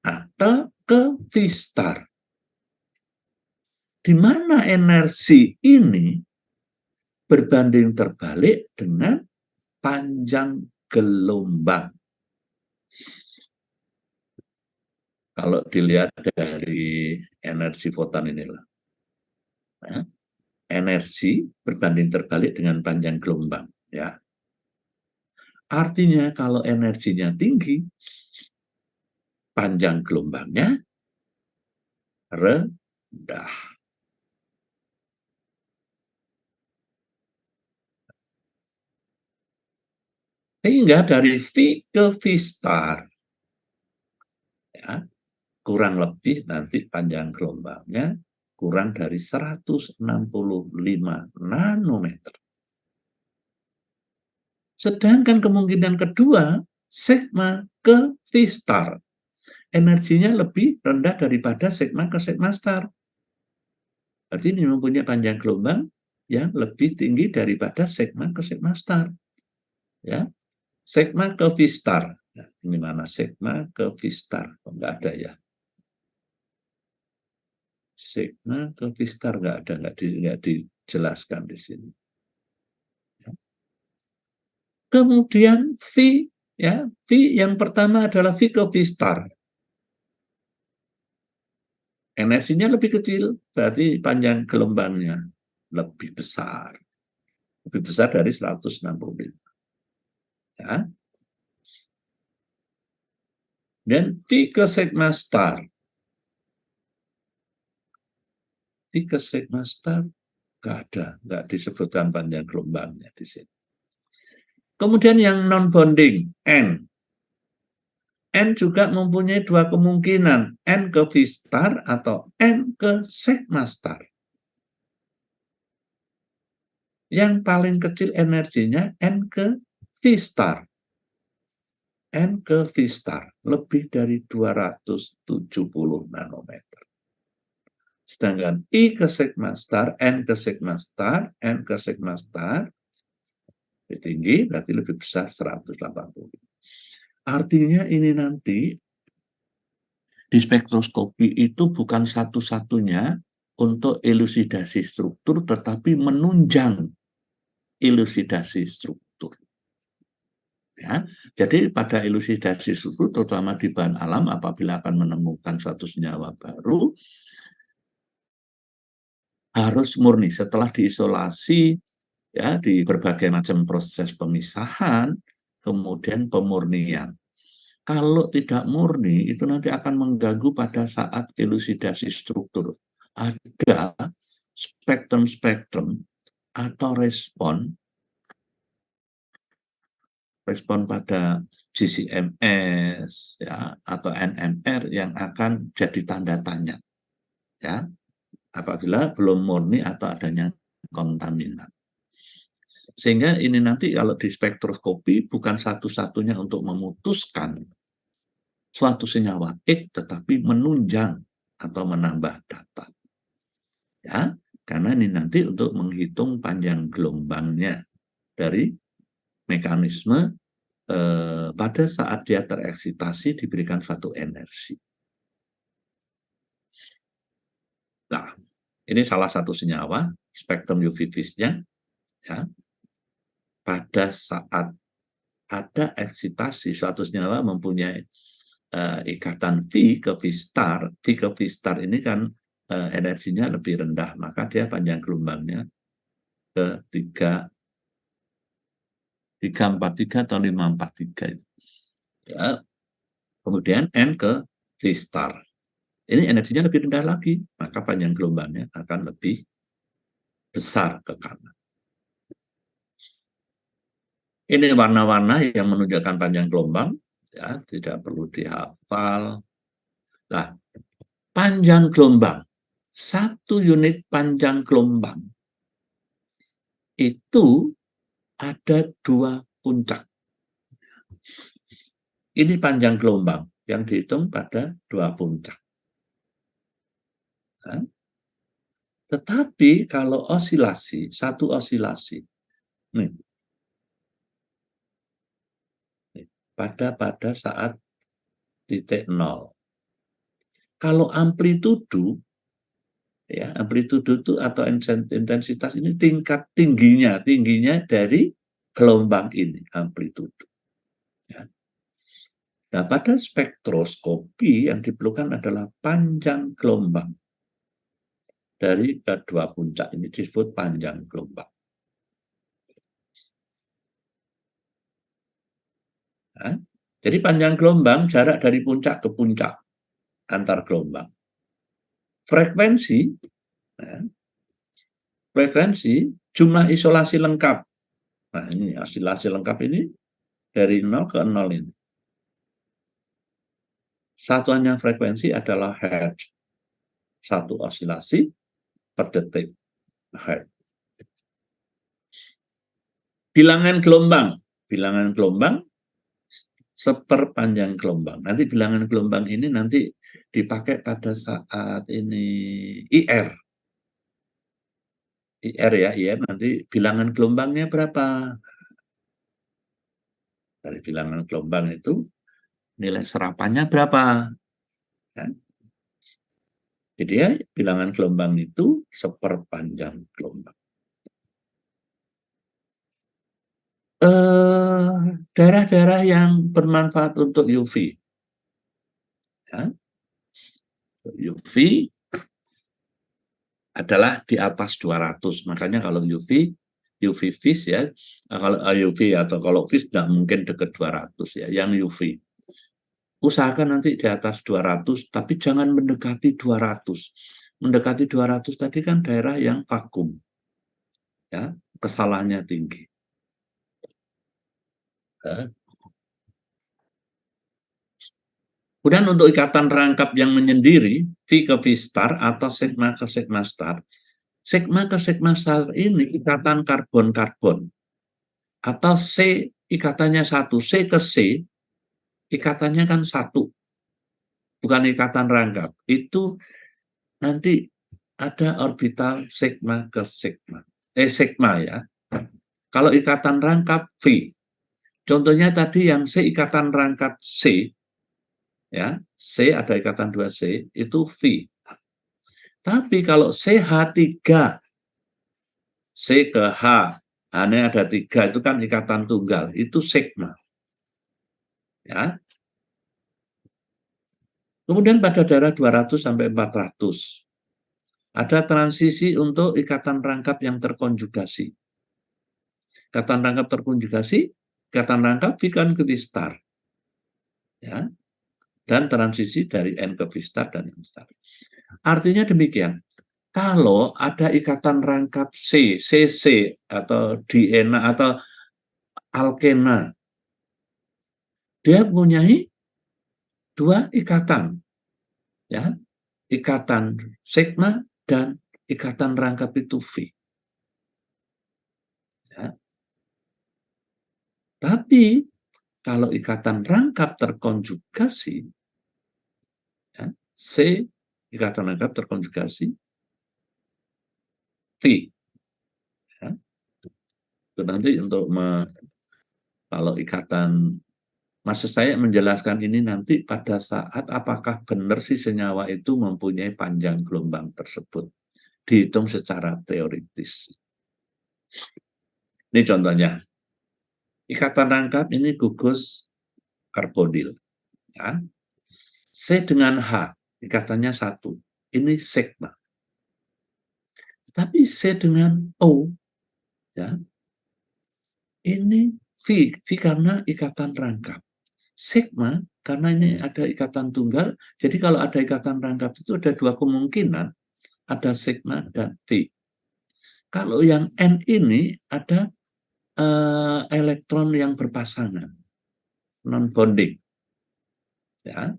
atau ke V star, di mana energi ini berbanding terbalik dengan panjang gelombang. Kalau dilihat dari energi foton inilah, ya, energi berbanding terbalik dengan panjang gelombang. Ya, artinya kalau energinya tinggi, panjang gelombangnya rendah. Sehingga dari V ke V star, ya, kurang lebih nanti panjang gelombangnya kurang dari 165 nanometer. Sedangkan kemungkinan kedua, sigma ke V star, energinya lebih rendah daripada sigma ke sigma star. Berarti ini mempunyai panjang gelombang yang lebih tinggi daripada sigma ke sigma star. Ya, sigma ke V star. Nah, ini mana sigma ke V star? Oh, enggak ada ya. Sigma ke V star enggak ada, enggak dijelaskan di sini. Ya. Kemudian V, ya, V yang pertama adalah V ke V star. Energinya lebih kecil, berarti panjang gelombangnya lebih besar. Lebih besar dari 165. Ya. Dan T ke sigma star. T ke sigma star nggak ada, nggak disebutkan panjang gelombangnya di sini. Kemudian yang non-bonding, N. N juga mempunyai dua kemungkinan, N ke V star atau N ke sigma star. Yang paling kecil energinya N ke V star. N ke V star, lebih dari 270 nanometer. Sedangkan I ke sigma star, N ke sigma star, N ke sigma star, lebih tinggi, berarti lebih besar 180. Artinya ini nanti di spektroskopi itu bukan satu-satunya untuk elusidasi struktur, tetapi menunjang elusidasi struktur. Ya, jadi pada elusidasi struktur, terutama di bahan alam, apabila akan menemukan suatu senyawa baru, harus murni setelah diisolasi, ya, di berbagai macam proses pemisahan, kemudian pemurnian. Kalau tidak murni, itu nanti akan mengganggu pada saat elusidasi struktur. Ada spektrum-spektrum atau respon pada GCMS ya, atau NMR yang akan jadi tanda tanya, ya, apabila belum murni atau adanya kontaminan. Sehingga ini nanti kalau di spektroskopi bukan satu-satunya untuk memutuskan suatu senyawa X, tetapi menunjang atau menambah data. Ya, karena ini nanti untuk menghitung panjang gelombangnya dari mekanisme pada saat dia tereksitasi diberikan suatu energi. Nah, ini salah satu senyawa, spektrum UV vis-nya, ya. Pada saat ada eksitasi, suatu senyawa mempunyai ikatan V ke V star ini kan energinya lebih rendah, maka dia panjang gelombangnya ke 343 atau 543. Ya. Kemudian N ke V star. Ini energinya lebih rendah lagi, maka panjang gelombangnya akan lebih besar ke kanan. Ini warna-warna yang menunjukkan panjang gelombang, ya, tidak perlu dihafal. Nah, panjang gelombang, 1 unit panjang gelombang itu ada 2 puncak. Ini panjang gelombang yang dihitung pada 2 puncak. Nah, tetapi kalau osilasi, satu osilasi, nih, pada saat titik 0. Kalau amplitudo, ya, amplitudo itu atau intensitas ini tingkat tingginya dari gelombang ini, amplitudo. Ya. Nah, pada spektroskopi yang diperlukan adalah panjang gelombang dari kedua puncak ini disebut panjang gelombang. Nah, jadi panjang gelombang jarak dari puncak ke puncak antar gelombang. Frekuensi, ya, frekuensi jumlah isolasi lengkap. Nah, ini isolasi lengkap ini dari 0 ke 0 ini. Satuannya frekuensi adalah hertz. 1 osilasi per detik. Hertz. Bilangan gelombang seperpanjang gelombang. Nanti bilangan gelombang ini nanti dipakai pada saat ini IR. IR ya, IR nanti bilangan gelombangnya berapa? Dari bilangan gelombang itu nilai serapannya berapa? Kan? Jadi ya, bilangan gelombang itu seperpanjang gelombang. Daerah-daerah yang bermanfaat untuk UV. Ya. UV adalah di atas 200. Makanya kalau UV vis ya, kalau UV atau kalau vis nggak mungkin dekat 200 ya, yang UV. Usahakan nanti di atas 200, tapi jangan mendekati 200. Mendekati 200 tadi kan daerah yang vakum. Ya, kesalahannya tinggi. Ya. Kemudian untuk ikatan rangkap yang menyendiri, V ke V star atau sigma ke sigma star. Sigma ke sigma star ini ikatan karbon-karbon. Atau C ikatannya 1, C ke C, ikatannya kan 1. Bukan ikatan rangkap. Itu nanti ada orbital sigma ke sigma. Sigma ya. Kalau ikatan rangkap V. Contohnya tadi yang C ikatan rangkap C, ya, C ada ikatan 2C, itu V. Tapi kalau CH3, C ke H, ini ada 3, itu kan ikatan tunggal, itu sigma. Ya. Kemudian pada daerah 200 sampai 400, ada transisi untuk ikatan rangkap yang terkonjugasi. Ikatan rangkap terkonjugasi, ikatan rangkap V kan ke V star. Ya. Dan transisi dari N ke V star dan N star. Artinya demikian, kalau ada ikatan rangkap C, CC, atau diena, atau alkena, dia mempunyai 2 ikatan, ya, ikatan sigma dan ikatan rangkap itu V. Ya. Tapi kalau ikatan rangkap terkonjugasi, ya, C ikatan rangkap terkonjugasi V. Ya. Itu nanti untuk kalau ikatan, maksud saya menjelaskan ini nanti pada saat apakah benar si senyawa itu mempunyai panjang gelombang tersebut. Dihitung secara teoritis. Ini contohnya. Ikatan rangkap ini gugus karbonil. Ya. C dengan H, ikatannya satu. Ini sigma. Tapi C dengan O, ya, ini V karena ikatan rangkap. Sigma karena ini ada ikatan tunggal. Jadi kalau ada ikatan rangkap itu ada dua kemungkinan, ada sigma dan V. Kalau yang N ini ada elektron yang berpasangan, non bonding. Ya.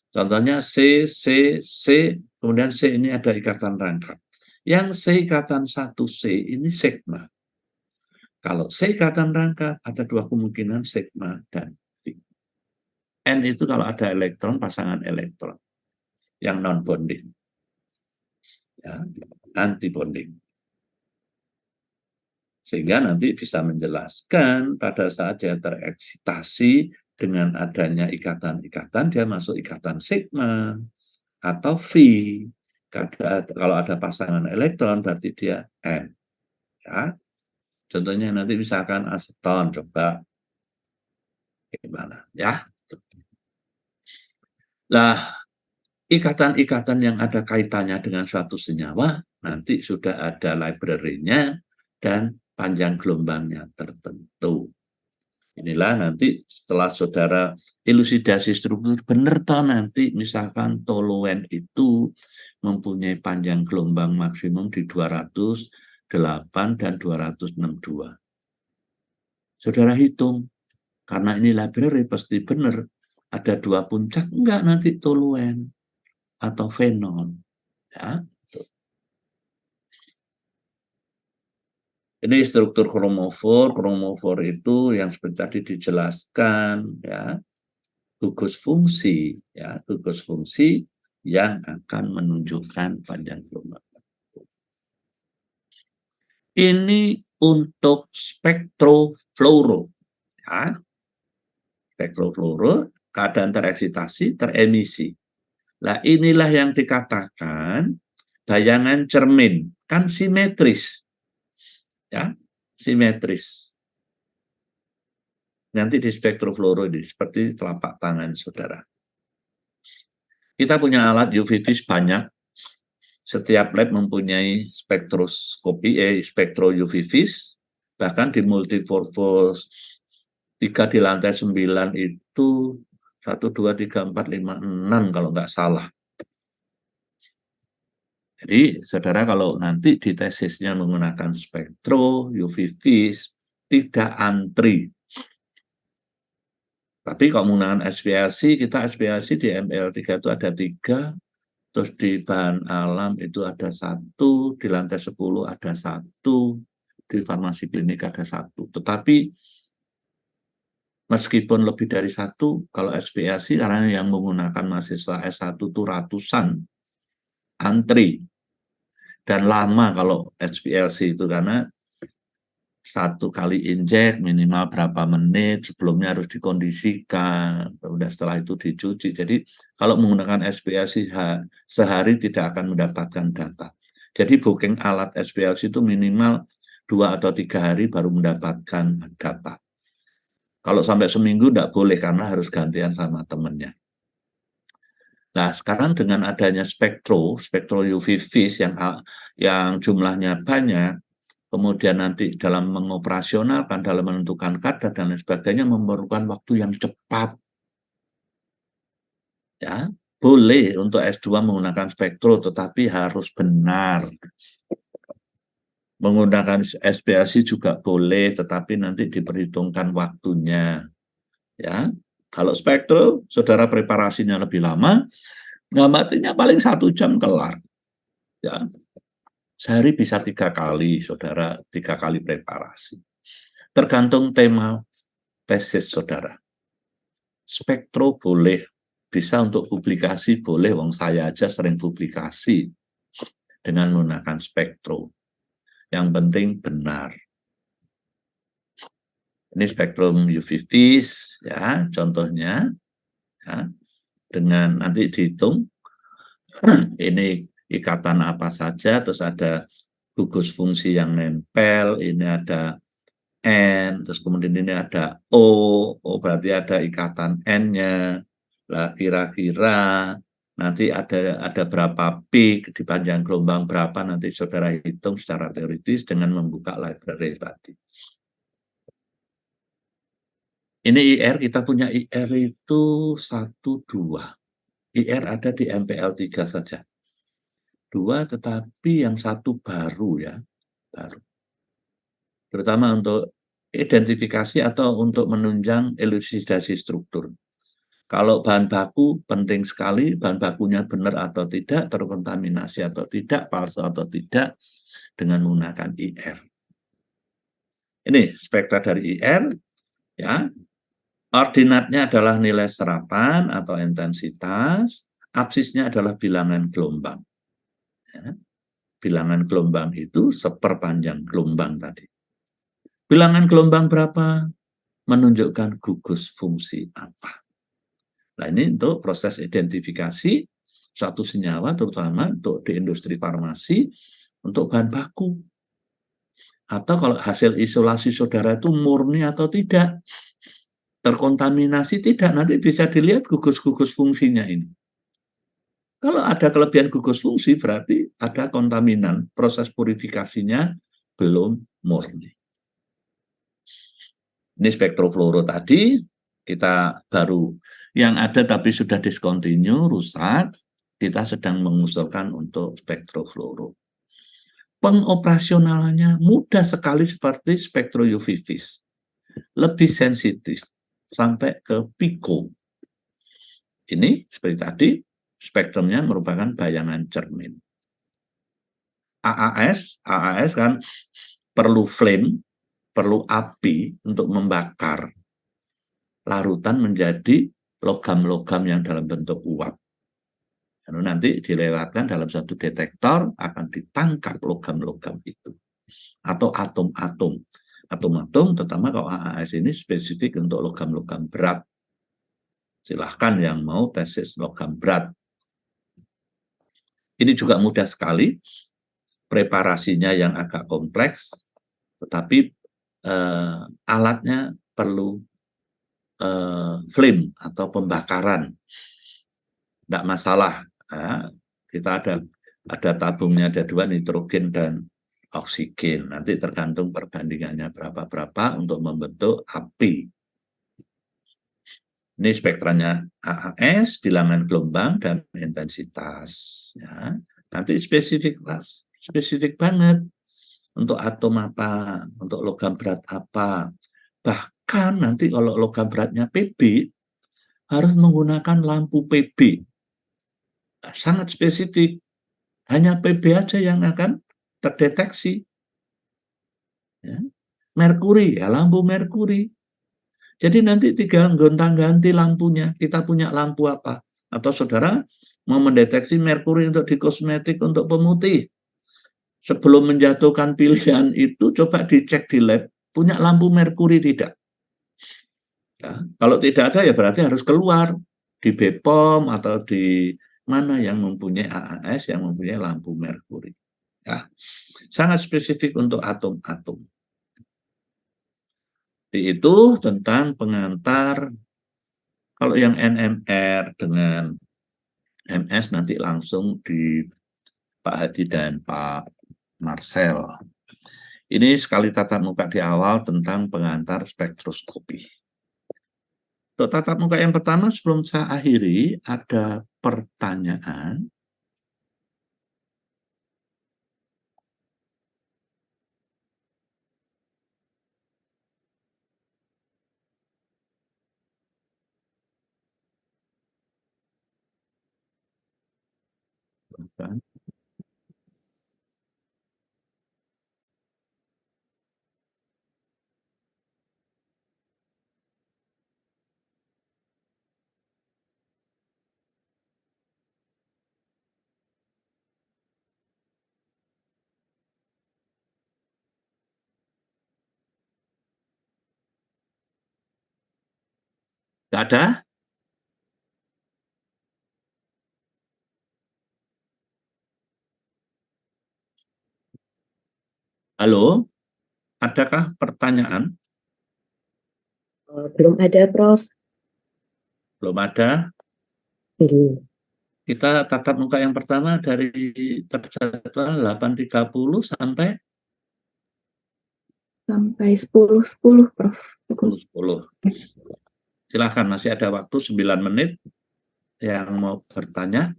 Contohnya C, kemudian C ini ada ikatan rangkap. Yang C ikatan 1C ini sigma. Kalau C ikatan rangkap, ada dua kemungkinan sigma dan V. N itu kalau ada elektron, pasangan elektron yang non-bonding. Ya, anti-bonding. Sehingga nanti bisa menjelaskan pada saat dia tereksitasi dengan adanya ikatan-ikatan, dia masuk ikatan sigma atau V. Kalau ada pasangan elektron, berarti dia N. Ya. Contohnya nanti misalkan aseton, coba gimana ya. Lah, ikatan-ikatan yang ada kaitannya dengan suatu senyawa nanti sudah ada library-nya dan panjang gelombangnya tertentu. Inilah nanti setelah saudara elusidasi struktur benar toh nanti misalkan toluen itu mempunyai panjang gelombang maksimum di 208 dan 262. Saudara hitung, karena ini library pasti benar, ada dua puncak, enggak nanti toluen atau fenol. Ya. Ini struktur kromofor itu yang seperti tadi dijelaskan, ya, gugus fungsi, ya, gugus fungsi yang akan menunjukkan panjang gelombang. Ini untuk spektrofluoro, ya. Spektrofluoro, keadaan tereksitasi, teremisi. Nah, inilah yang dikatakan bayangan cermin, kan simetris. Ya, simetris. Nanti di spektrofluoro ini seperti telapak tangan saudara. Kita punya alat UV-vis banyak. Setiap lab mempunyai spektroskopi, spektro UV-vis. Bahkan di multipurpose 3 di lantai 9 itu 1, 2, 3, 4, 5, 6 kalau nggak salah. Jadi saudara kalau nanti di tesisnya menggunakan spektro UV-vis tidak antri. Tapi kalau menggunakan SPLC, kita SPLC di ML3 itu ada 3, terus di bahan alam itu ada 1, di lantai 10 ada 1, di farmasi klinik ada 1. Tetapi meskipun lebih dari 1, kalau SPLC karena yang menggunakan mahasiswa S1 itu ratusan antri. Dan lama kalau SPLC itu karena 1 kali injek minimal berapa menit, sebelumnya harus dikondisikan, kemudian setelah itu dicuci. Jadi kalau menggunakan SPLC sehari tidak akan mendapatkan data. Jadi booking alat SPLC itu minimal 2 atau 3 hari baru mendapatkan data. Kalau sampai seminggu tidak boleh karena harus gantian sama temannya. Nah, sekarang dengan adanya spektro UV-vis yang jumlahnya banyak, kemudian nanti dalam mengoperasionalkan, dalam menentukan kadar dan lain sebagainya memerlukan waktu yang cepat. Ya, boleh untuk S2 menggunakan spektro, tetapi harus benar. Menggunakan SPLC juga boleh, tetapi nanti diperhitungkan waktunya. Ya, kalau spektro, saudara preparasinya lebih lama, ngamatinya paling 1 jam kelar. Ya, sehari bisa 3 kali, saudara, 3 kali preparasi. Tergantung tema tesis saudara. Spektro boleh, bisa untuk publikasi boleh, wong saya aja sering publikasi dengan menggunakan spektro. Yang penting benar. Ini spektrum UV-vis, ya, contohnya, ya, dengan nanti dihitung, ini ikatan apa saja, terus ada gugus fungsi yang nempel, ini ada N, terus kemudian ini ada O berarti ada ikatan N-nya, Lah kira-kira nanti ada berapa peak di panjang gelombang berapa, nanti saudara hitung secara teoritis dengan membuka library tadi. Ini IR, kita punya IR itu 1, 2. IR ada di MPL 3 saja. 2, tetapi yang 1 baru ya, baru. Terutama untuk identifikasi atau untuk menunjang elusidasi struktur. Kalau bahan baku penting sekali, bahan bakunya benar atau tidak, terkontaminasi atau tidak, palsu atau tidak, dengan menggunakan IR. Ini spektra dari IR, ya. Ordinatnya adalah nilai serapan atau intensitas, absisnya adalah bilangan gelombang. Ya. Bilangan gelombang itu seperpanjang gelombang tadi. Bilangan gelombang berapa? Menunjukkan gugus fungsi apa. Nah, ini untuk proses identifikasi satu senyawa, terutama untuk di industri farmasi, untuk bahan baku. Atau kalau hasil isolasi saudara itu murni atau tidak, terkontaminasi tidak, nanti bisa dilihat gugus-gugus fungsinya ini. Kalau ada kelebihan gugus fungsi, berarti ada kontaminan, proses purifikasinya belum murni. Ini spektrofluoro tadi, kita baru yang ada tapi sudah discontinue, rusak, kita sedang mengusulkan untuk spektrofluoro. Pengoperasionalannya mudah sekali seperti spektro UV-Vis. Lebih sensitif, sampai ke pico. Ini seperti tadi, spektrumnya merupakan bayangan cermin. AAS kan perlu flame, perlu api untuk membakar larutan menjadi logam-logam yang dalam bentuk uap. Lalu nanti dilewatkan dalam satu detektor, akan ditangkap logam-logam itu. Atau atom-atom. Atom-atom, terutama kalau AAS ini spesifik untuk logam-logam berat. Silahkan yang mau tesis logam berat. Ini juga mudah sekali. Preparasinya yang agak kompleks, tetapi alatnya perlu flame atau pembakaran. Tidak masalah. Nah, kita ada tabungnya, ada 2, nitrogen dan oksigen. Nanti tergantung perbandingannya berapa-berapa untuk membentuk api. Ini spektranya AAS, bilangan gelombang dan intensitas. Ya. Nanti spesifik banget untuk atom apa, untuk logam berat apa. Bahkan nanti kalau logam beratnya PB, harus menggunakan lampu PB. Sangat spesifik. Hanya PB aja yang akan terdeteksi. Ya. Merkuri, ya lampu merkuri. Jadi nanti tinggal gonta-ganti lampunya. Kita punya lampu apa? Atau saudara mau mendeteksi merkuri untuk di kosmetik, untuk pemutih. Sebelum menjatuhkan pilihan itu, coba dicek di lab, punya lampu merkuri tidak? Ya, kalau tidak ada ya berarti harus keluar di BPOM atau di mana yang mempunyai AAS, yang mempunyai lampu merkuri. Ya, sangat spesifik untuk atom-atom. Itu tentang pengantar. Kalau yang NMR dengan MS nanti langsung di Pak Hadi dan Pak Marcel. Ini sekali tatap muka di awal tentang pengantar spektroskopi. Untuk tatap muka yang pertama, sebelum saya akhiri, ada pertanyaan. Tidak ada? Halo? Adakah pertanyaan? Belum ada, Prof. Belum ada? Kita tatap muka yang pertama dari terjadwal 8.30 sampai 10.10, Prof. 10.10. Silakan, masih ada waktu 9 menit yang mau bertanya.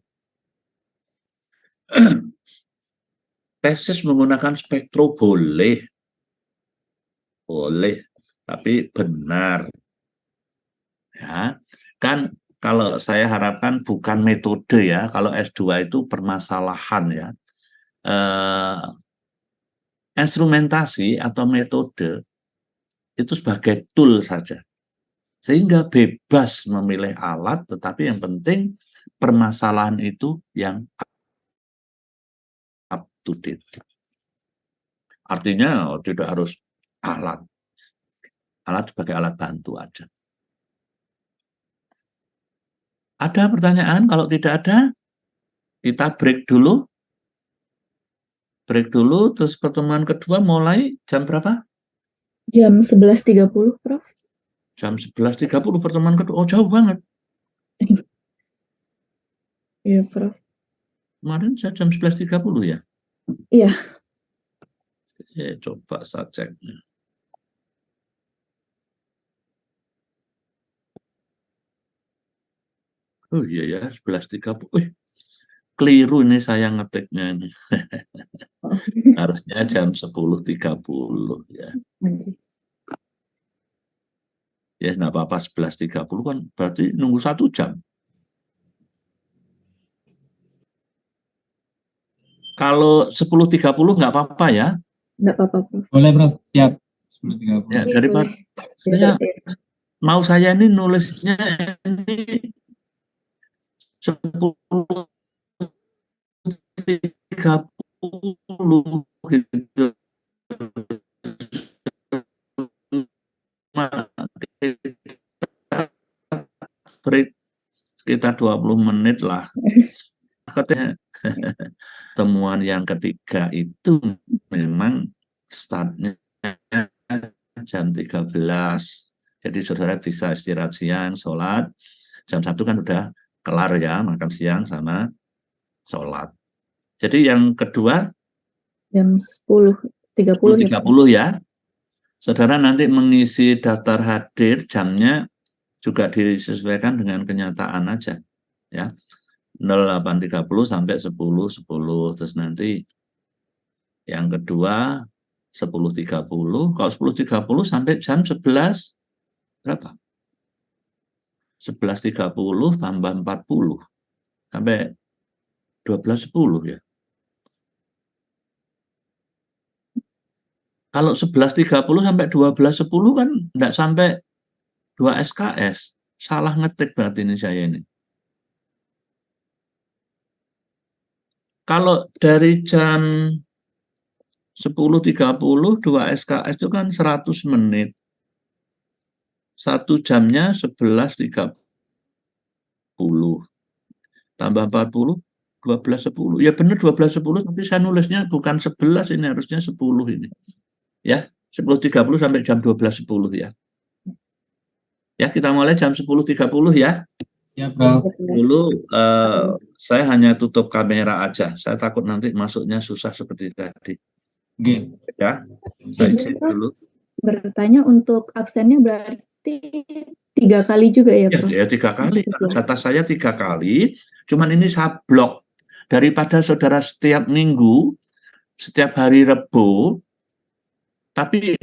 Tesis menggunakan spektro boleh, tapi benar. Ya, kan kalau saya harapkan bukan metode ya. Kalau S2 itu permasalahan ya. Instrumentasi atau metode itu sebagai tool saja. Sehingga bebas memilih alat, tetapi yang penting permasalahan itu yang up to date. Artinya tidak harus alat. Alat sebagai alat bantu aja. Ada pertanyaan? Kalau tidak ada, kita break dulu. Break dulu, terus pertemuan kedua mulai jam berapa? Jam 11.30, Prof. Jam 11.30 pertemuan kedua. Oh, jauh banget. Iya, Prof. Kemarin saya jam 11.30 ya? Iya. Coba saya cek. Oh iya ya, 11.30. Keliru ini saya ngetiknya ini. Harusnya jam 10.30 ya. Ya, nggak apa-apa, 11.30 kan berarti nunggu 1 jam. Kalau 10.30 nggak apa-apa ya? Nggak apa-apa, Prof. Boleh, Prof. Siap. 10.30. Ya, Oke, daripada boleh. mau saya ini nulisnya ini 10.30 gitu. Break sekitar 20 menit lah. Katanya temuan yang ketiga itu memang startnya jam 13. Jadi saudara bisa istirahat siang, sholat. Jam 1 kan udah kelar ya, makan siang sama sholat. Jadi yang kedua Jam 10.30 ya, Prof. 10.30 ya. Saudara nanti mengisi daftar hadir jamnya juga disesuaikan dengan kenyataan aja ya. 08.30 sampai 10.10. Terus nanti yang kedua 10.30. Kalau 10.30 sampai jam 11 berapa? 11.30 tambah 40 sampai 12.10 ya. Kalau 11.30 sampai 12.10 kan enggak sampai 2 SKS. Salah ngetik berarti ini saya ini. Kalau dari jam 10.30 2 SKS itu kan 100 menit. 1 jamnya 11.30. Tambah 40, 12.10. Ya benar 12.10, tapi saya nulisnya bukan 11, ini harusnya 10 ini. Ya, 10.30 sampai jam 12.10 ya. Ya, kita mulai jam 10.30 ya. Siap, Prof. Dulu saya hanya tutup kamera aja. Saya takut nanti masuknya susah seperti tadi. Oke. Ya, saya cek dulu. Bertanya untuk absennya berarti 3 kali juga ya, Prof? Ya 3 kali. Data saya 3 kali. Cuman ini saya blok. Daripada saudara setiap minggu, setiap hari Rebo, tapi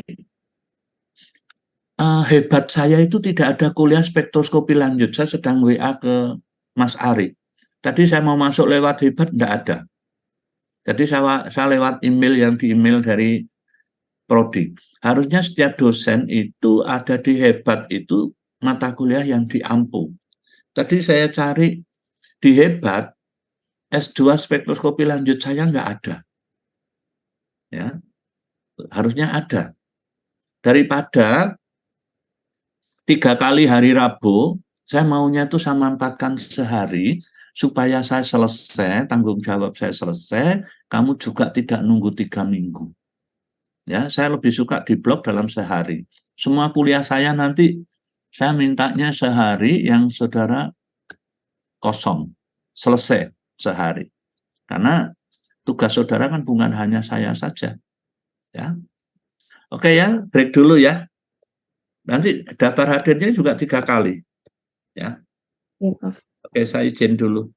hebat saya itu tidak ada kuliah spektroskopi lanjut. Saya sedang WA ke Mas Ari. Tadi saya mau masuk lewat hebat, enggak ada. Jadi saya lewat email yang di email dari Prodi. Harusnya setiap dosen itu ada di hebat itu mata kuliah yang diampu. Tadi saya cari di hebat, S2 spektroskopi lanjut saya enggak ada. Ya, harusnya ada. Daripada 3 kali hari Rabu, saya maunya tuh saya manfaatkan sehari supaya saya selesai, tanggung jawab saya selesai, kamu juga tidak nunggu 3 minggu. Ya, saya lebih suka di blok dalam sehari. Semua kuliah saya nanti saya mintanya sehari yang saudara kosong, selesai sehari. Karena tugas saudara kan bukan hanya saya saja. Ya. Oke ya, break dulu ya. Nanti daftar hadirnya juga 3 kali. Ya. Ya, Prof. Oke, saya izin dulu.